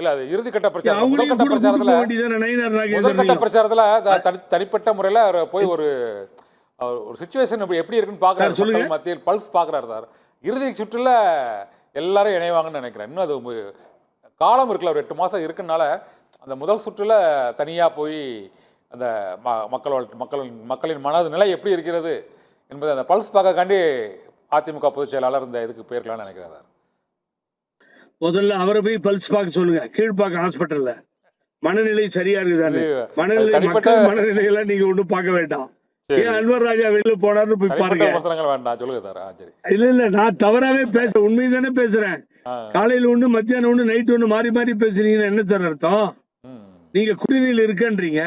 இல்ல அது இறுதிக்கட்ட பிரச்சாரம், முதல்கட்ட பிரச்சாரத்துல தனிப்பட்ட முறையில போய் ஒரு சிச்சுவேஷன் எப்படி இருக்குன்னு பாக்குறாரு, மக்கள் மத்தியில் பல்ஸ் பாக்குறாரு சார். இறுதி சுற்றுல எல்லாரும் இணைவாங்கன்னு நினைக்கிறேன். இன்னும் அது காலம் இருக்குல்ல, ஒரு 8 மாசம் இருக்குனால அந்த முதல் சுற்றுல தனியா போய் அந்த மக்களின் மனது நிலை எப்படி இருக்கிறது என்பது அந்த பல்ஸ் பார்க்கக்காண்டி அதிமுக பொதுச் செயலாளர் இந்த இதுக்கு போயிருக்கலாம்னு நினைக்கிறேன் சார். முதல்ல அவரை போய் பல்ஸ் பார்க்க சொல்லுங்க, கீழ்பாக்க ஹாஸ்பிட்டல்ல. மனநிலை சரியா இருக்குதானே, மனநிலை எல்லாம் நீங்க ஒன்றும் பார்க்க வேண்டாம். ஏன் அன்வர் ராஜா வெளியில போனார்னு போய் பாருங்க. இல்ல இல்ல, நான் தவறாவே பேசுறேன், உண்மைதானே பேசுறேன். காலையில ஒண்ணு, மத்தியானம் ஒண்ணு, நைட் ஒண்ணு, மாறி மாறி பேசுறீங்கன்னா என்ன சார் அர்த்தம்? நீங்க கூட்டணியில் இருக்கன்றீங்க,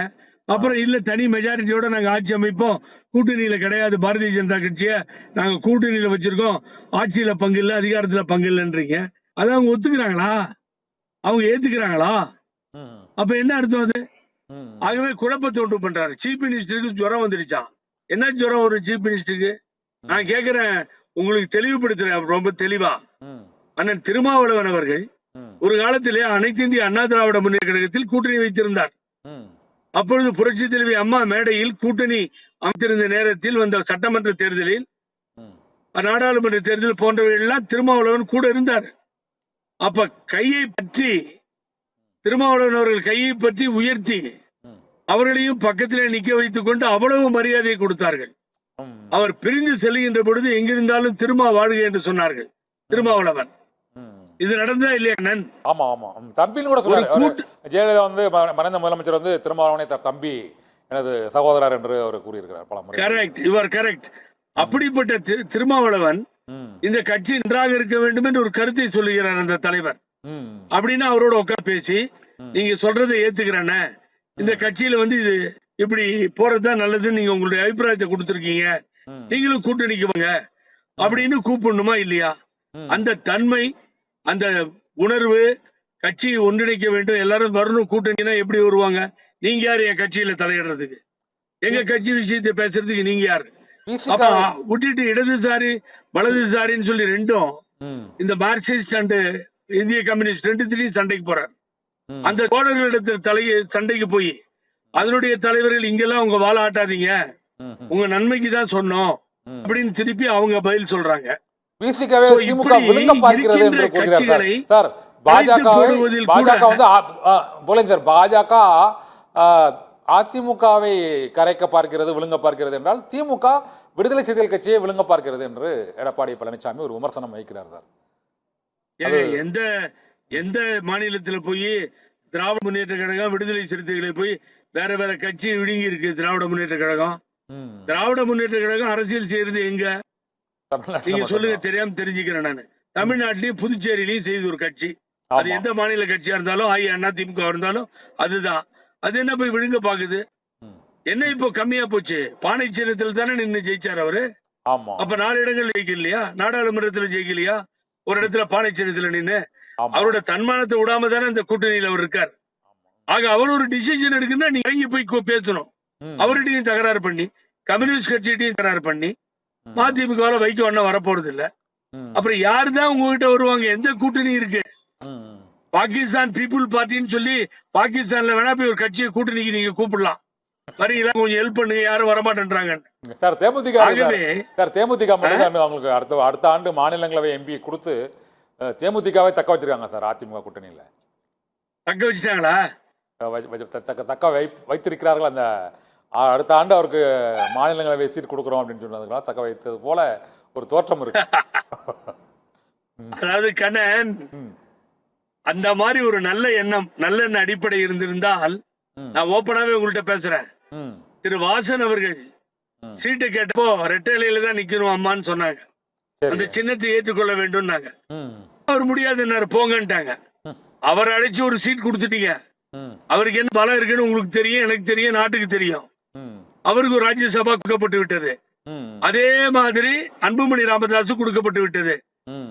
அப்புறம் இல்ல தனி மெஜாரிட்டியோட நாங்க ஆட்சி அமைப்போம், கூட்டணியில கிடையாது பாரதிய ஜனதா கட்சியை நாங்க கூட்டணியில வச்சிருக்கோம், ஆட்சியில பங்கு இல்ல, அதிகாரத்துல பங்கு இல்லைன்றீங்க. அதை அவங்க ஒத்துக்கிறாங்களா? அவங்க ஏத்துக்கிறாங்களா? அப்ப என்ன அர்த்தம் அது? ஆகவே குழப்பத்தை உண்டு பண்றாரு. சீஃப் மினிஸ்டருக்கு ஜுரம் வந்துருச்சான். என்ன ஜுரம் வரும் சீஃப் மினிஸ்டருக்கு? நான் கேக்குறேன், உங்களுக்கு தெளிவுபடுத்துறேன் ரொம்ப தெளிவா. அண்ணன் திருமாவளவன் அவர்கள் ஒரு காலத்திலே அனைத்து இந்திய அண்ணா திராவிட முன்னேற்ற கழகத்தில் கூட்டணி வைத்திருந்தார். அப்பொழுது புரட்சி தலைவி அம்மா மேடையில் கூட்டணி அமைத்திருந்த நேரத்தில் வந்த சட்டமன்ற தேர்தலில், நாடாளுமன்ற தேர்தல் போன்றவை எல்லாம் திருமாவளவன் கூட இருந்தார். அப்ப கையை பற்றி திருமாவளவன் அவர்கள் கையை பற்றி உயர்த்தி அவர்களையும் பக்கத்திலே நிக்க வைத்துக் கொண்டு அவ்வளவு மரியாதையை கொடுத்தார்கள். அவர் பிரிந்து செல்கின்ற பொழுது எங்கிருந்தாலும் திருமா வாழ்க என்று சொன்னார்கள் திருமாவளவன். இது நடந்தா இல்லையா அண்ணன்? ஆமா ஆமா, தம்பின்னு கூட சொல்றாரு. ஜெயலலிதா மறைந்த முதலமைச்சர் திருமாவளவனை தம்பி, எனது சகோதரர் என்று அவர் கூறியிருக்கிறார் பல முறை. Correct, your correct. அப்படிப்பட்ட திருமாவளவன் இந்த கட்சி நன்றாக இருக்க வேண்டும் என்று ஒரு கருத்தை சொல்லுகிறார் அந்த தலைவர். அப்படின்னா அவரோட உட்கார் பேசி, நீங்க சொல்றதை ஏத்துக்கிறேன்னு, இந்த கட்சியில இது இப்படி போறதுதான் நல்லதுன்னு நீங்க உங்களுடைய அபிப்பிராயத்தை கொடுத்திருக்கீங்க, நீங்களும் கூட்டணிக்கு வாங்க அப்படின்னு கூப்பிடணுமா இல்லையா? அந்த தன்மை, அந்த உணர்வு, கட்சியை ஒன்றிணைக்க வேண்டும், எல்லாரும் வரணும் கூட்டணினா எப்படி வருவாங்க? நீங்க யாரு என் கட்சியில தலையிடுறதுக்கு? எங்க கட்சி விஷயத்தை பேசுறதுக்கு நீங்க யாரு? விட்டுட்டு இடதுசாரி வலதுசாரின்னு சொல்லி ரெண்டும், இந்த மார்க்சிஸ்ட் அண்ட் இந்திய கம்யூனிஸ்ட் ரெண்டுத்திலையும் சண்டைக்கு போறார். அந்த தோழர்களிடத்தில் சண்டைக்கு போய் அதனுடைய தலைவர்கள் இங்கெல்லாம் உங்க வாழ ஆட்டாதீங்க, உங்க நன்மைக்கு தான் சொன்னோம் அப்படின்னு திருப்பி அவங்க பதில் சொல்றாங்க. பாஜக அதிமுகவை கரைக்க பார்க்கிறது, விழுங்க பார்க்கிறது என்றால் திமுக விடுதலை சிறுத்தைகள் கட்சியை விழுங்க பார்க்கிறது என்று எடப்பாடி பழனிசாமி ஒரு விமர்சனம் வைக்கிறார் சார். எந்த மாநிலத்துல போய் திராவிட முன்னேற்ற கழகம் விடுதலை சிறுத்தைகளை போய் வேற வேற கட்சி விழுங்கி இருக்கு? திராவிட முன்னேற்ற கழகம், திராவிட முன்னேற்ற கழகம் அரசியல் செய்யறது எங்க? நீங்க சொல்லுங்க, தெரியாம தெரிஞ்சுக்கிறேன் நானு. தமிழ்நாட்டிலையும் புதுச்சேரியிலையும் செய்து ஒரு கட்சி, அது எந்த மாநில கட்சியா இருந்தாலும் அண்ணா திமுக இருந்தாலும் அதுதான். அது என்ன போய் விழுங்க பாக்குது? என்ன இப்போ கம்மியா போச்சு? பானை சின்னத்தில் தானே நின்று ஜெயிச்சார் அவரு. அப்ப 4 இடங்கள் ஜெயிக்கலையா? நாடாளுமன்றத்துல ஜெயிக்கலையா? ஒரு இடத்துல பானை சின்னத்துல நின்று அவரோட தன்மானத்தை விடாம தானே அந்த கூட்டணியில் அவர் இருக்கார். ஆக அவர் ஒரு டிசிஷன் எடுக்குன்னா நீங்க இறங்கி போய் பேசணும். அவர்கிட்டையும் தகராறு பண்ணி, கம்யூனிஸ்ட் கட்சிகிட்டையும் தகராறு பண்ணி, மதிமுக வைக்க ஒன்னும் வரப்போறது இல்ல. அப்புறம் யாருதான் உங்ககிட்ட வருவாங்க? எந்த கூட்டணி இருக்கு? பாகிஸ்தான் பீப்புள் பார்ட்டின்னு சொல்லி பாகிஸ்தான்ல வேணா போய் ஒரு கட்சியை கூட்டணிக்கு நீங்க கூப்பிடலாம், வரீங்களா கொஞ்சம் ஹெல்ப் பண்ணுங்க, யாரும் வரமாட்டேன்றாங்க சார். தேமுதிக அவங்களுக்கு அடுத்த ஆண்டு மாநிலங்களவை எம்பி கொடுத்து தேமுதிகவை தக்க வச்சிருக்காங்க சார். அதிமுக கூட்டணியில தக்க வச்சுட்டாங்களா? தக்க வைத்திருக்கிறார்கள். அந்த அடுத்த ஆண்டு அவருக்கு மாநிலங்களவை சீட் கொடுக்குறோம் அப்படின்னு சொன்னதுனால தக்க வைத்தது போல ஒரு தோற்றம் இருக்கு. அதாவது கண்ணன், அந்த மாதிரி ஒரு நல்ல எண்ணம், நல்லெண்ண அடிப்படை இருந்திருந்தால், நான் ஓப்பனாவே உங்கள்கிட்ட பேசுறேன், திரு வாசன் அவர்கள் சீட்டை கேட்டப்போ ரெட்டையில தான் நிக்கணும் அம்மான்னு சொன்னாங்க. அந்த சின்னத்தை ஏற்றுக்கொள்ள வேண்டும். அவர் முடியாது போங்கன்ட்டாங்க. அவர் அழைச்சு ஒரு சீட் கொடுத்துட்டீங்க. அவருக்கு என்ன பலம் இருக்குன்னு உங்களுக்கு தெரியும், எனக்கு தெரியும், நாட்டுக்கு தெரியும். அவருக்கு ஒரு ராஜ்யசபா கொடுக்கப்பட்டு விட்டது. அதே மாதிரி அன்புமணி ராமதாஸ் கொடுக்கப்பட்டு விட்டது.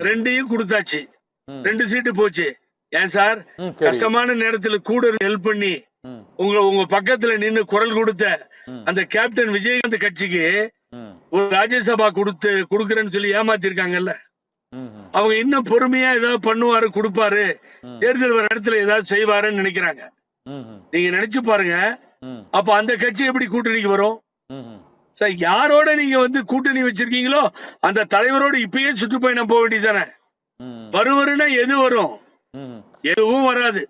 2யும் கொடுத்தாச்சு, 2 சீட்டு போச்சு. ஏன் சார், கஷ்டமான நேரத்துல கூட ஹெல்ப் பண்ணி உங்க பக்கத்துல நின்று குரல் கொடுத்த அந்த கேப்டன் விஜயகாந்த் கட்சிக்கு ஒரு ராஜ்யசபா கொடுக்குறேன்னு சொல்லி ஏமாத்திருக்காங்கல்ல. அவங்க இன்னும் பொறுமையா ஏதாவது பண்ணுவாரு, கொடுப்பாரு, தேர்தல் வர இடத்துல ஏதாவது செய்வாருன்னு நினைக்கிறாங்க. நீங்க நினைச்சு பாருங்க, அப்ப அந்த கட்சி எப்படி கூட்டணிக்கு வரும்? சார், யாரோட நீங்க வந்து கூட்டணி வச்சிருக்கீங்களோ அந்த தலைவரோட இப்பயே சுற்றுப்பயணம் போக வேண்டியதானே. வருவருன்னா எது வரும்? எதுவும் வராது.